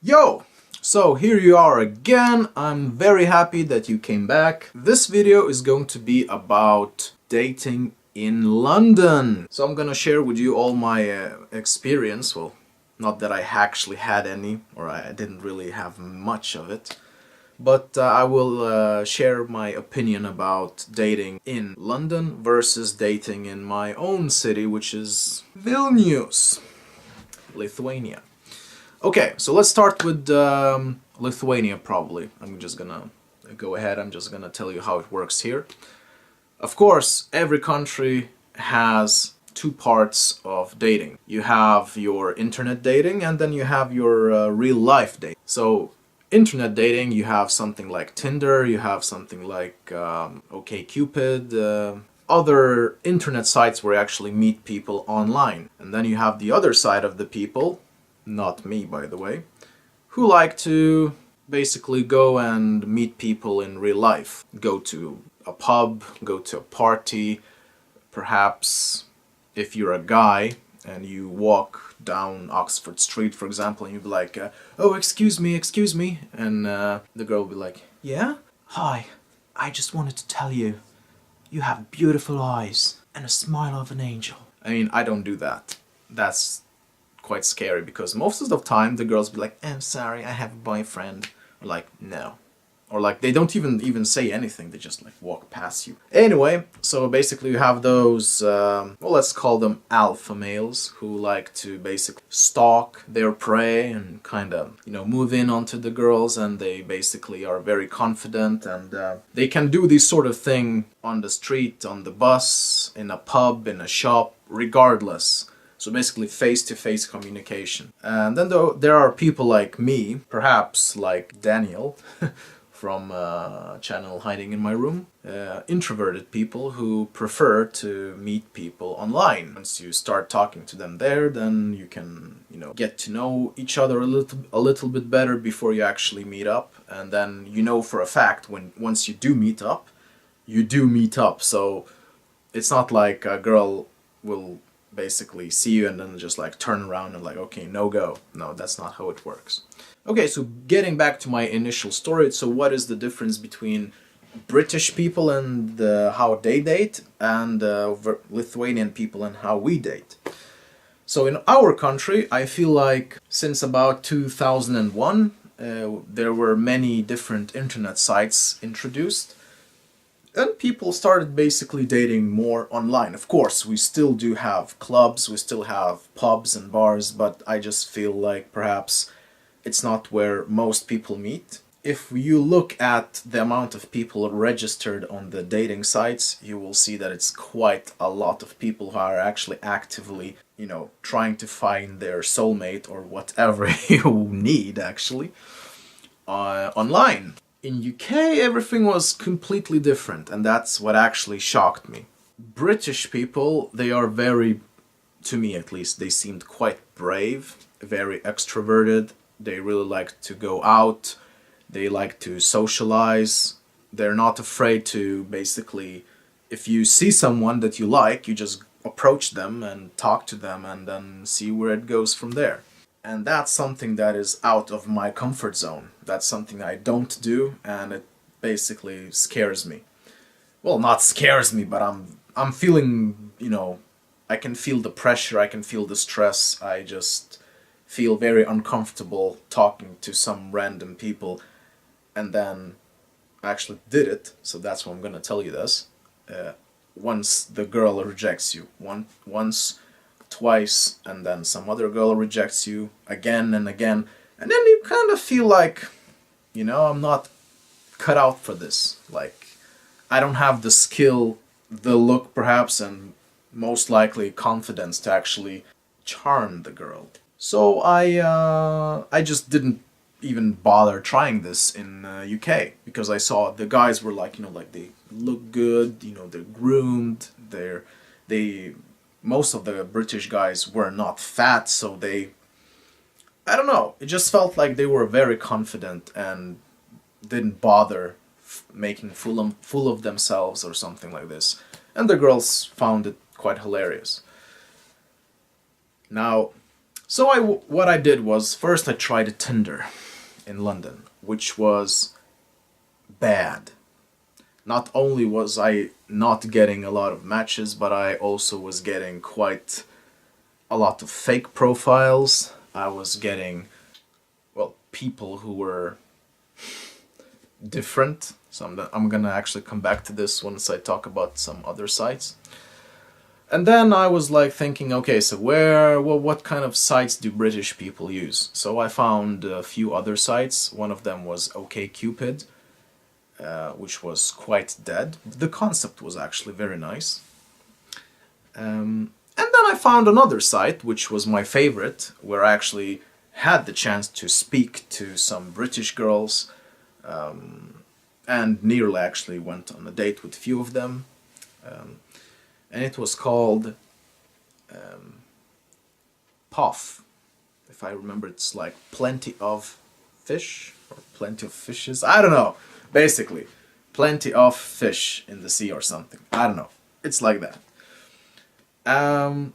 Yo! So here you are again. I'm very happy that you came back. This video is going to be about dating in London. So I'm gonna share with you all my experience. Well, not that I actually had any, or I didn't really have much of it. But I will share my opinion about dating in London versus dating in my own city, which is Vilnius, Lithuania. Okay, so let's start with Lithuania probably. I'm just gonna go ahead, I'm just gonna tell you how it works here. Of course, every country has two parts of dating. You have your internet dating and then you have your real life dating. So, internet dating, you have something like Tinder, you have something like OkCupid, other internet sites where you actually meet people online. And then you have the other side of the people, not me by the way, who like to basically go and meet people in real life. Go to a pub, go to a party, perhaps if you're a guy and you walk down Oxford Street, for example, and you'd be like, oh, excuse me, and the girl will be like, yeah? Hi, I just wanted to tell you, you have beautiful eyes and a smile of an angel. I mean, I don't do that. That's quite scary because most of the time the girls be like, I'm sorry, I have a boyfriend. Or like, no. Or like, they don't even say anything, they just like walk past you. Anyway, so basically you have those, well, let's call them alpha males who like to basically stalk their prey and kind of, you know, move in onto the girls, and they basically are very confident, and they can do this sort of thing on the street, on the bus, in a pub, in a shop, regardless. So basically face-to-face communication. And then there are people like me, perhaps like Daniel, from channel Hiding in My Room, introverted people who prefer to meet people online. Once you start talking to them there, then you can, you know, get to know each other a little bit better before you actually meet up. And then you know for a fact once you do meet up, you do meet up. So it's not like a girl will basically see you and then just like turn around and like, okay, no go. No, that's not how it works. Okay, so getting back to my initial story, so what is the difference between British people and how they date, and Lithuanian people and how we date? So in our country, I feel like since about 2001, there were many different internet sites introduced. And people started basically dating more online. Of course, we still do have clubs, we still have pubs and bars, but I just feel like perhaps it's not where most people meet. If you look at the amount of people registered on the dating sites, you will see that it's quite a lot of people who are actually actively, you know, trying to find their soulmate or whatever you need actually online. In UK, everything was completely different, and that's what actually shocked me. British people, they are very, to me at least, they seemed quite brave, very extroverted. They really like to go out, they like to socialize. They're not afraid to basically, if you see someone that you like, you just approach them and talk to them and then see where it goes from there. And that's something that is out of my comfort zone. That's something I don't do, and it basically scares me. Well, not scares me, but I'm feeling, you know, I can feel the pressure, I can feel the stress. I just feel very uncomfortable talking to some random people, and then I actually did it, so that's why I'm gonna tell you this. Once the girl rejects you, once, twice, and then some other girl rejects you again and again, and then you kind of feel like, you know, I'm not cut out for this. Like, I don't have the skill, the look perhaps, and most likely confidence to actually charm the girl. So I just didn't even bother trying this in UK, because I saw the guys were like, you know, like they look good, you know, they're groomed, they most of the British guys were not fat, so they, I don't know, it just felt like they were very confident and didn't bother making full of themselves or something like this. And the girls found it quite hilarious. Now, So what I did was, first I tried Tinder in London, which was bad. Not only was I not getting a lot of matches, but I also was getting quite a lot of fake profiles. I was getting, well, people who were different. So I'm gonna actually come back to this once I talk about some other sites. And then I was like thinking, okay, so what kind of sites do British people use? So I found a few other sites. One of them was OkCupid, which was quite dead. The concept was actually very nice. And then I found another site, which was my favorite, where I actually had the chance to speak to some British girls, and nearly actually went on a date with a few of them. And it was called POF. If I remember, it's like plenty of fish, or plenty of fishes. I don't know. Basically, plenty of fish in the sea or something. I don't know. It's like that. And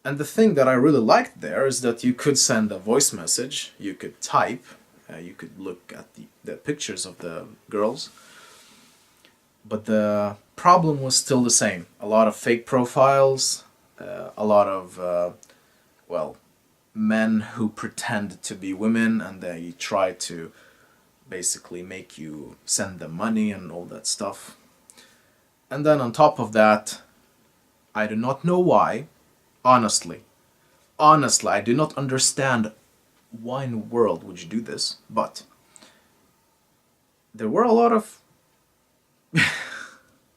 the thing that I really liked there is that you could send a voice message, you could type, you could look at the pictures of the girls. But the problem was still the same. A lot of fake profiles, a lot of, well, men who pretend to be women, and they try to basically make you send them money and all that stuff. And then on top of that, I do not know why, honestly, I do not understand why in the world would you do this, but there were a lot of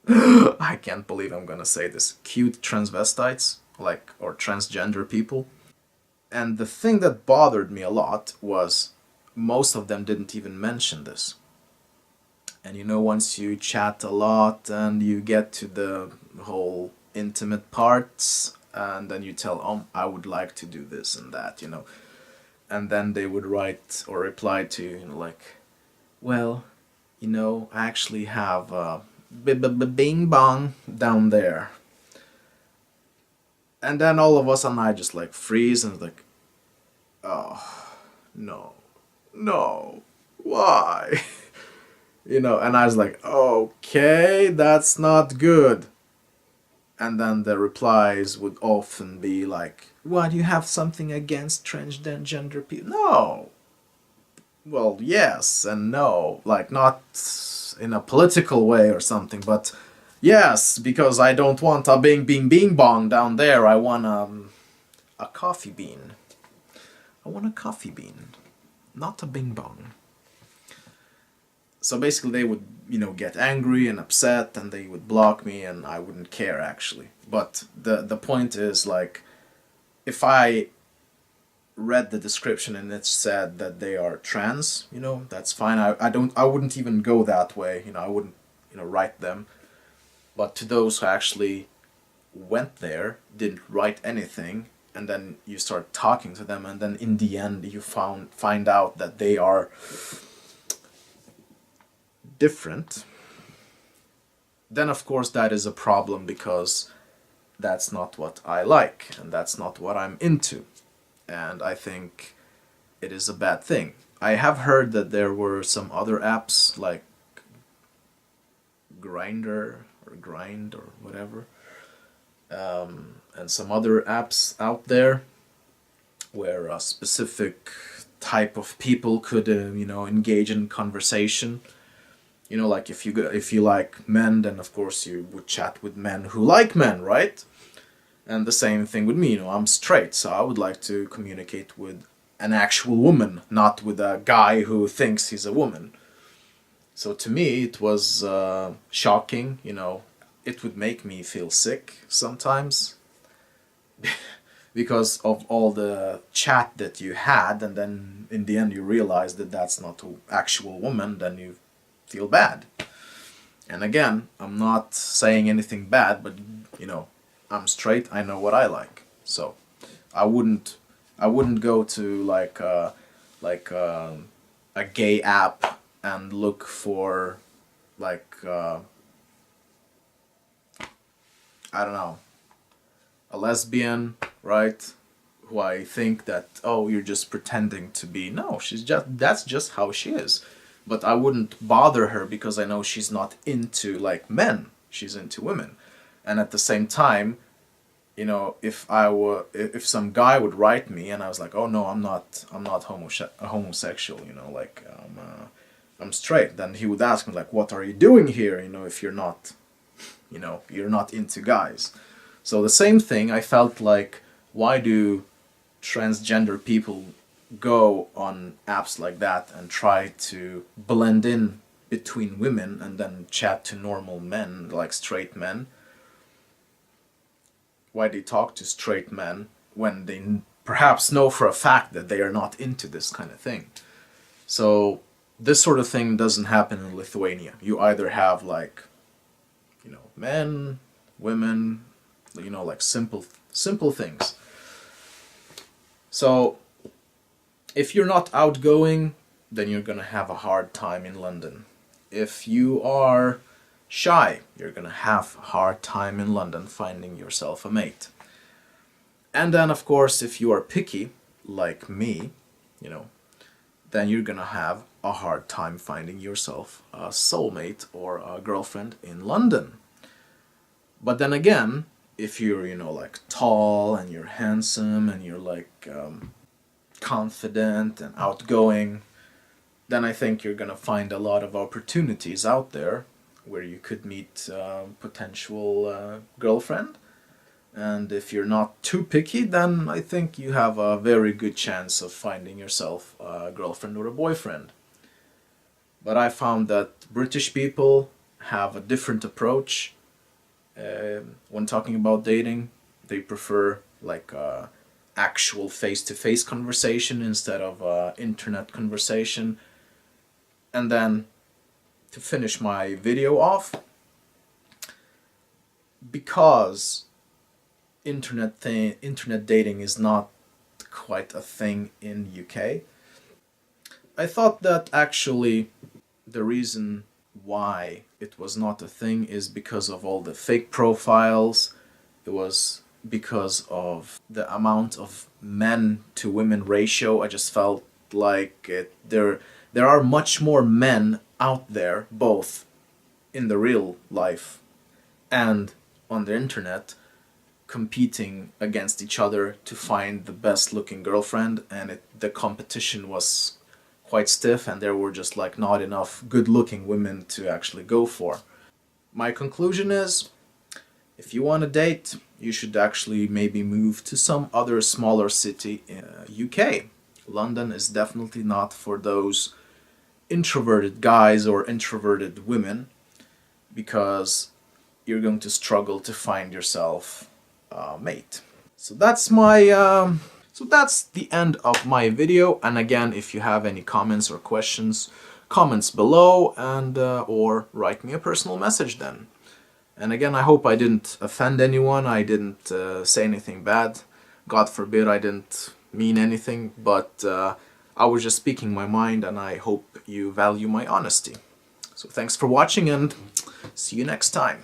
I can't believe I'm gonna say this, cute transvestites, like, or transgender people. And the thing that bothered me a lot was most of them didn't even mention this. And you know, once you chat a lot and you get to the whole intimate parts, and then you tell, I would like to do this and that, you know. And then they would write or reply to you, like, well, you know, I actually have a bing bong down there. And then all of us and I just like freeze and like, oh, no, why? You know, and I was like, okay, that's not good. And then the replies would often be like, what, do you have something against transgender people? No. Well, yes and no. Like, not in a political way or something, but yes, because I don't want a bing bong down there. I want a coffee bean. I want a coffee bean, not a bing bong. So basically they would, you know, get angry and upset and they would block me and I wouldn't care actually. But the point is, like, if I read the description and it said that they are trans, you know, that's fine. I wouldn't even go that way, you know, I wouldn't, you know, write them. But to those who actually went there, didn't write anything, and then you start talking to them and then in the end you find out that they are different, then of course that is a problem, because that's not what I like and that's not what I'm into, and I think it is a bad thing. I have heard that there were some other apps like Grinder or Grind or whatever, and some other apps out there where a specific type of people could you know, engage in conversation. You know, like if you like men, then of course you would chat with men who like men, right? And the same thing with me, you know, I'm straight, so I would like to communicate with an actual woman, not with a guy who thinks he's a woman. So to me it was shocking, you know, it would make me feel sick sometimes because of all the chat that you had, and then in the end you realize that that's not an actual woman, then you feel bad. And again, I'm not saying anything bad, but you know, I'm straight, I know what I like. So I wouldn't go to like a gay app and look for like I don't know, a lesbian, right, who I think that, oh, you're just pretending to be. No, that's just how she is. But I wouldn't bother her because I know she's not into like men. She's into women. And at the same time, you know, if some guy would write me and I was like, oh no, I'm not homosexual, you know, like I'm straight, then he would ask me like, what are you doing here, you know, if you're not, you know, you're not into guys. So the same thing, I felt like, why do transgender people go on apps like that and try to blend in between women and then chat to normal men, like straight men? Why they talk to straight men when they perhaps know for a fact that they are not into this kind of thing? So this sort of thing doesn't happen in Lithuania. You either have like, you know, men, women, you know, like simple things. So if you're not outgoing, then you're gonna have a hard time in London. If you are shy, you're gonna have a hard time in London finding yourself a mate. And then of course, if you are picky, like me, you know, then you're gonna have a hard time finding yourself a soulmate or a girlfriend in London. But then again, if you're, you know, like tall and you're handsome and you're like confident and outgoing, then I think you're gonna find a lot of opportunities out there where you could meet potential girlfriend. And if you're not too picky, then I think you have a very good chance of finding yourself a girlfriend or a boyfriend. But I found that British people have a different approach when talking about dating. They prefer like actual face-to-face conversation instead of internet conversation. And then to finish my video off, because internet dating is not quite a thing in UK, I thought that actually the reason why it was not a thing is because of all the fake profiles. It was because of the amount of men to women ratio. I just felt like there are much more men out there, both in the real life and on the internet, competing against each other to find the best looking girlfriend, and the competition was quite stiff and there were just like not enough good looking women to actually go for. My conclusion is, if you want to date, you should actually maybe move to some other smaller city in UK. London is definitely not for those introverted guys or introverted women, because you're going to struggle to find yourself a mate. So that's the end of my video. And again, if you have any comments or questions, comments below, and or write me a personal message then. And again, I hope I didn't offend anyone. I didn't say anything bad. God forbid I didn't mean anything, but I was just speaking my mind, and I hope you value my honesty. So thanks for watching, and see you next time.